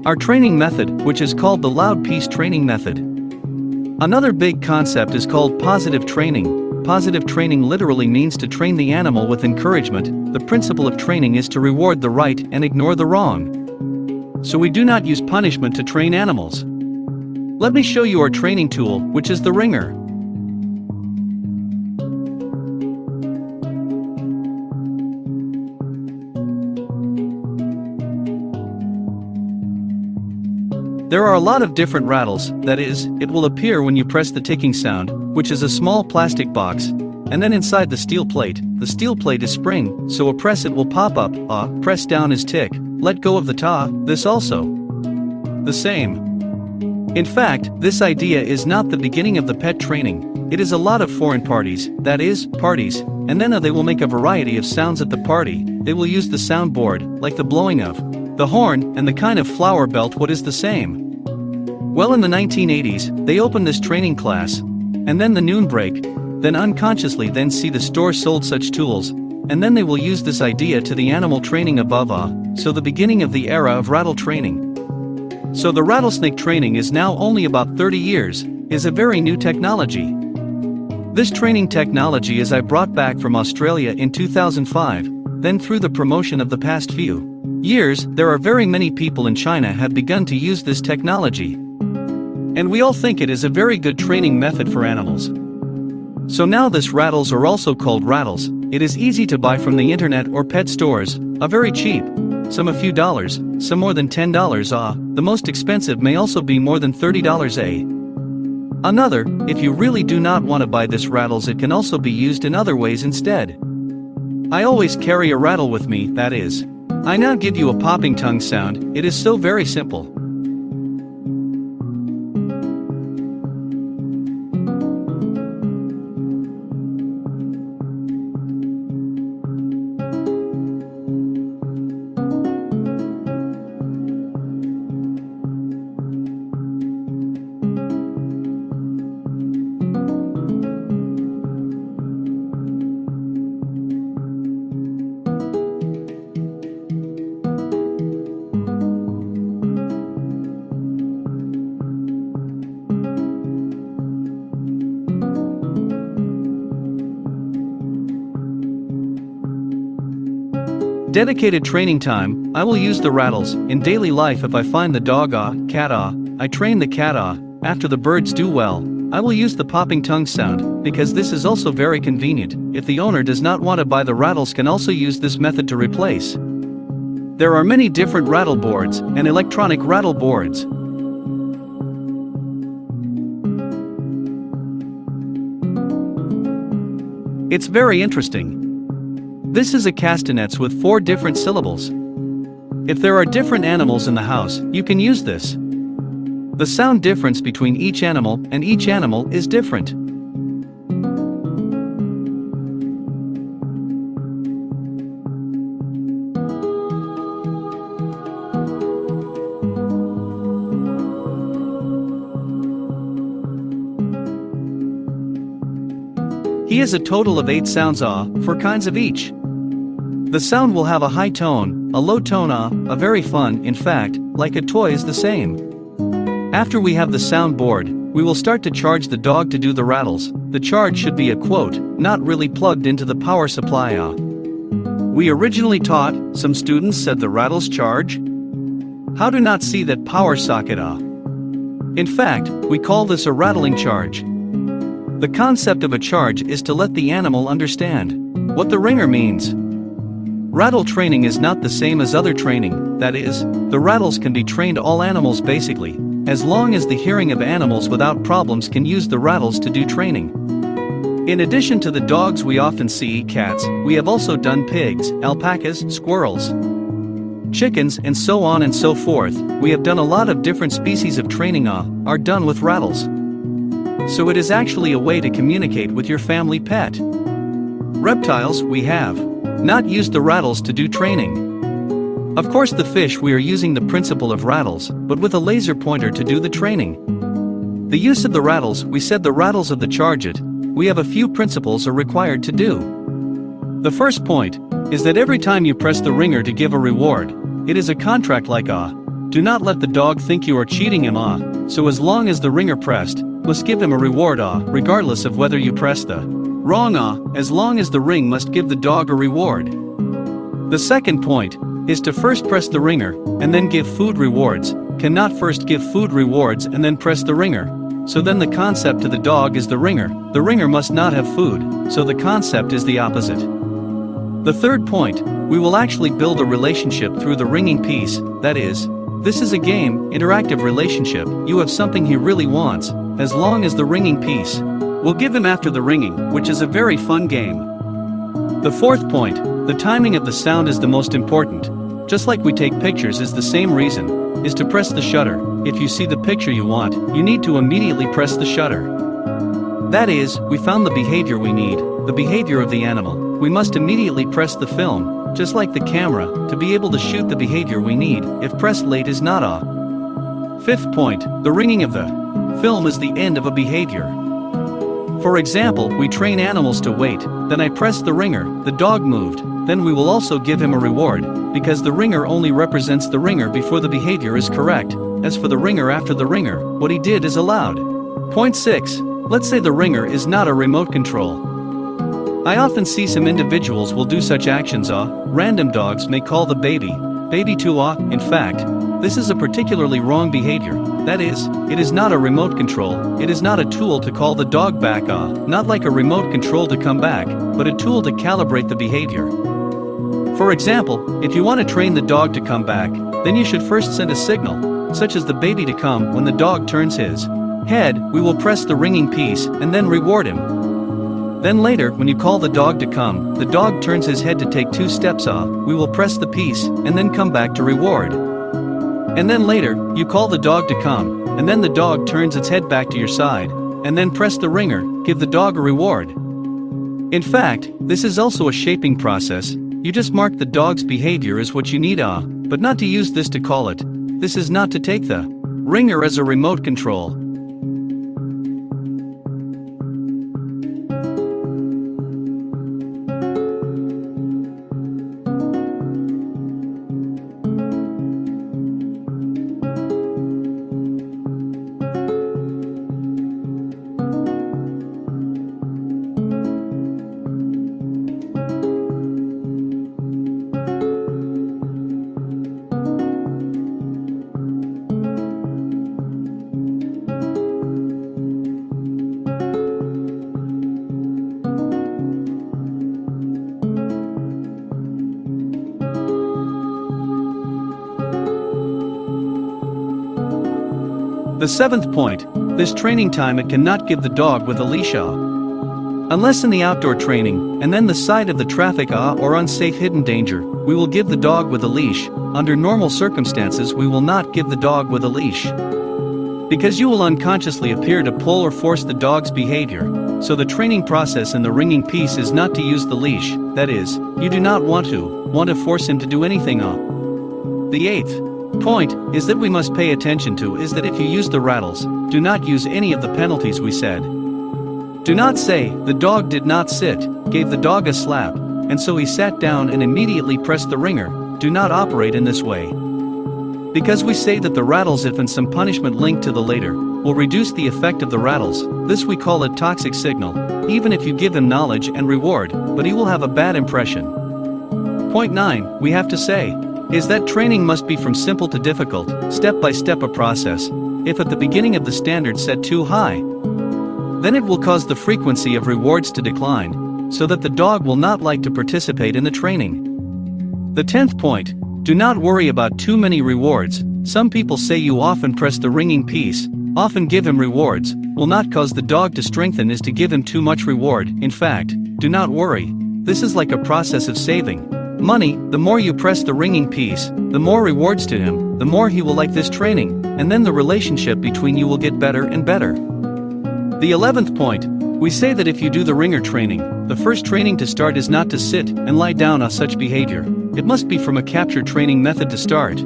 Our training method, which is called the loud piece training method. Another big concept is called positive training. Positive training literally means to train the animal with encouragement. The principle of training is to reward the right and ignore the wrong. So we do not use punishment to train animals. Let me show you our training tool, which is the ringer. There are a lot of different rattles, that is, it will appear when you press the ticking sound, which is a small plastic box, and then inside the steel plate is spring, so a press it will pop up, press down is tick, let go of the ta, this also. The same. In fact, this idea is not the beginning of the pet training, it is a lot of foreign parties, that is, parties, and then they will make a variety of sounds at the party. They will use the soundboard, like the blowing of the horn, and the kind of flower belt what is the same. Well, in the 1980s, they opened this training class, and then the noon break, then unconsciously then see the store sold such tools, and then they will use this idea to the animal training above so the beginning of the era of rattle training. So the rattlesnake training is now only about 30 years, is a very new technology. This training technology is I brought back from Australia in 2005, then through the promotion of the past few years, there are very many people in China have begun to use this technology. And we all think it is a very good training method for animals. So now this rattles are also called rattles. It is easy to buy from the internet or pet stores, very cheap, some a few dollars, some more than $10, the most expensive may also be more than $30. Another, if you really do not want to buy this rattles, it can also be used in other ways instead. I always carry a rattle with me, that is. I now give you a popping tongue sound, it is so very simple. Dedicated training time, I will use the rattles. In daily life, if I find the dog cat I train the cat after the birds do well, I will use the popping tongue sound, because this is also very convenient. If the owner does not want to buy the rattles, can also use this method to replace. There are many different rattle boards, and electronic rattle boards. It's very interesting. This is a castanets with 4 different syllables. If there are different animals in the house, you can use this. The sound difference between each animal and each animal is different. He has a total of 8 sounds 4 kinds of each. The sound will have a high tone, a low tone a very fun, in fact, like a toy is the same. After we have the sound board, we will start to charge the dog to do the rattles. The charge should be a quote, not really plugged into the power supply We originally taught, some students said the rattles charge? How do not see that power socket In fact, we call this a rattling charge. The concept of a charge is to let the animal understand what the ringer means. Rattle training is not the same as other training, that is, the rattles can be trained all animals basically, as long as the hearing of animals without problems can use the rattles to do training. In addition to the dogs we often see cats, we have also done pigs, alpacas, squirrels, chickens and so on and so forth. We have done a lot of different species of training are done with rattles. So it is actually a way to communicate with your family pet. Reptiles, we have not used the rattles to do training. Of course the fish we are using the principle of rattles, but with a laser pointer to do the training. The use of the rattles, we said the rattles of the charge it, we have a few principles are required to do. The first point is that every time you press the ringer to give a reward, it is a contract like Do not let the dog think you are cheating him so as long as the ringer pressed, must give him a reward regardless of whether you press the wrong as long as the ring must give the dog a reward. The second point is to first press the ringer and then give food rewards. Cannot first give food rewards and then press the ringer. So then the concept to the dog is the ringer. The ringer must not have food, so the concept is the opposite. The third point, we will actually build a relationship through the ringing piece, that is, this is a game, interactive relationship, you have something he really wants, as long as the ringing piece will give him after the ringing, which is a very fun game. The fourth point, the timing of the sound is the most important. Just like we take pictures is the same reason, is to press the shutter. If you see the picture you want, you need to immediately press the shutter. That is, we found the behavior we need, the behavior of the animal. We must immediately press the film, just like the camera, to be able to shoot the behavior we need, if pressed late is not Fifth point, the ringing of the film is the end of a behavior. For example, we train animals to wait, then I press the ringer, the dog moved, then we will also give him a reward, because the ringer only represents the ringer before the behavior is correct. As for the ringer after the ringer, what he did is allowed. Point 6. Let's say the ringer is not a remote control. I often see some individuals will do such actions. Random dogs may call the baby to in fact, this is a particularly wrong behavior. That is, it is not a remote control, it is not a tool to call the dog back not like a remote control to come back, but a tool to calibrate the behavior. For example, if you want to train the dog to come back, then you should first send a signal, such as the baby to come. When the dog turns his head, we will press the ringing piece and then reward him. Then later, when you call the dog to come, the dog turns his head to take 2 steps we will press the piece and then come back to reward. And then later, you call the dog to come, and then the dog turns its head back to your side, and then press the ringer, give the dog a reward. In fact, this is also a shaping process. You just mark the dog's behavior as what you need but not to use this to call it. This is not to take the ringer as a remote control. The 7th point, this training time it cannot give the dog with a leash unless in the outdoor training, and then the side of the traffic or unsafe hidden danger, we will give the dog with a leash. Under normal circumstances we will not give the dog with a leash, because you will unconsciously appear to pull or force the dog's behavior. So the training process in the ringing piece is not to use the leash, that is, you do not want to force him to do anything The 8th point is that we must pay attention to is that if you use the rattles, do not use any of the penalties we said. Do not say, the dog did not sit, gave the dog a slap, and so he sat down and immediately pressed the ringer. Do not operate in this way. Because we say that the rattles if and some punishment linked to the later, will reduce the effect of the rattles, this we call a toxic signal. Even if you give him knowledge and reward, but he will have a bad impression. Point 9, we have to say, is that training must be from simple to difficult, step-by-step a process. If at the beginning of the standard set too high, then it will cause the frequency of rewards to decline, so that the dog will not like to participate in the training. The 10th point, do not worry about too many rewards. Some people say you often press the ringing piece, often give him rewards, will not cause the dog to strengthen is to give him too much reward. In fact, do not worry. This is like a process of saving money. The more you press the ringing piece, the more rewards to him, the more he will like this training, and then the relationship between you will get better and better. The 11th point, we say that if you do the ringer training, the first training to start is not to sit and lie down on such behavior. It must be from a capture training method to start.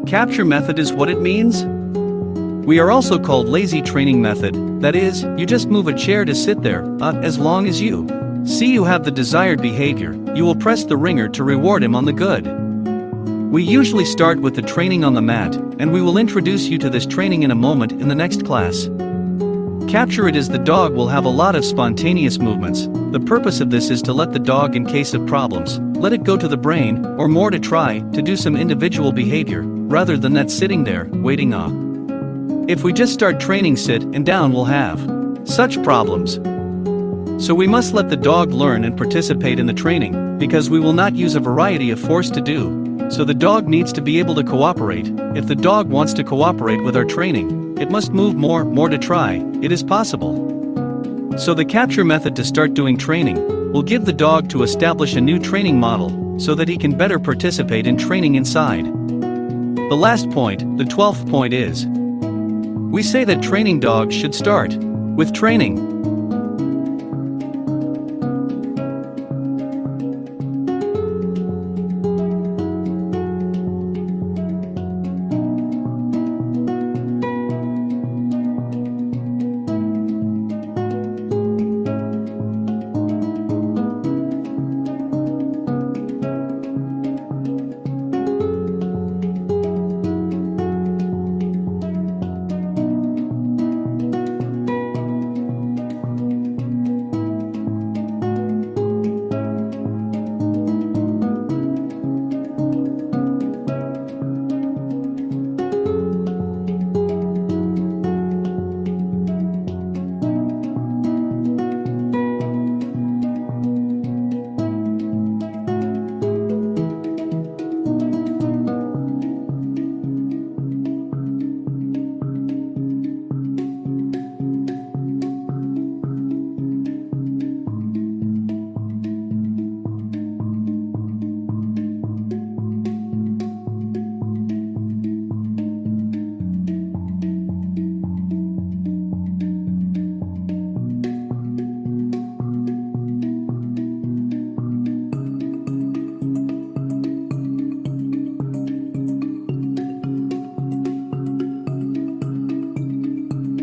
Capture method is what it means? We are also called lazy training method, that is, you just move a chair to sit there, as long as you see you have the desired behavior, you will press the ringer to reward him on the good We usually start with the training on the mat, and we will introduce you to this training in a moment in the next class. Capture it as the dog will have a lot of spontaneous movements. The purpose of this is to let the dog, in case of problems, let it go to the brain, or more to try to do some individual behavior, rather than that sitting there, waiting If we just start training sit and down, we'll have such problems. So we must let the dog learn and participate in the training, because we will not use a variety of force to do. So the dog needs to be able to cooperate. If the dog wants to cooperate with our training, it must move more to try, it is possible. So the capture method to start doing training will give the dog to establish a new training model, so that he can better participate in training inside. The last point, the 12th point is, we say that training dogs should start with training.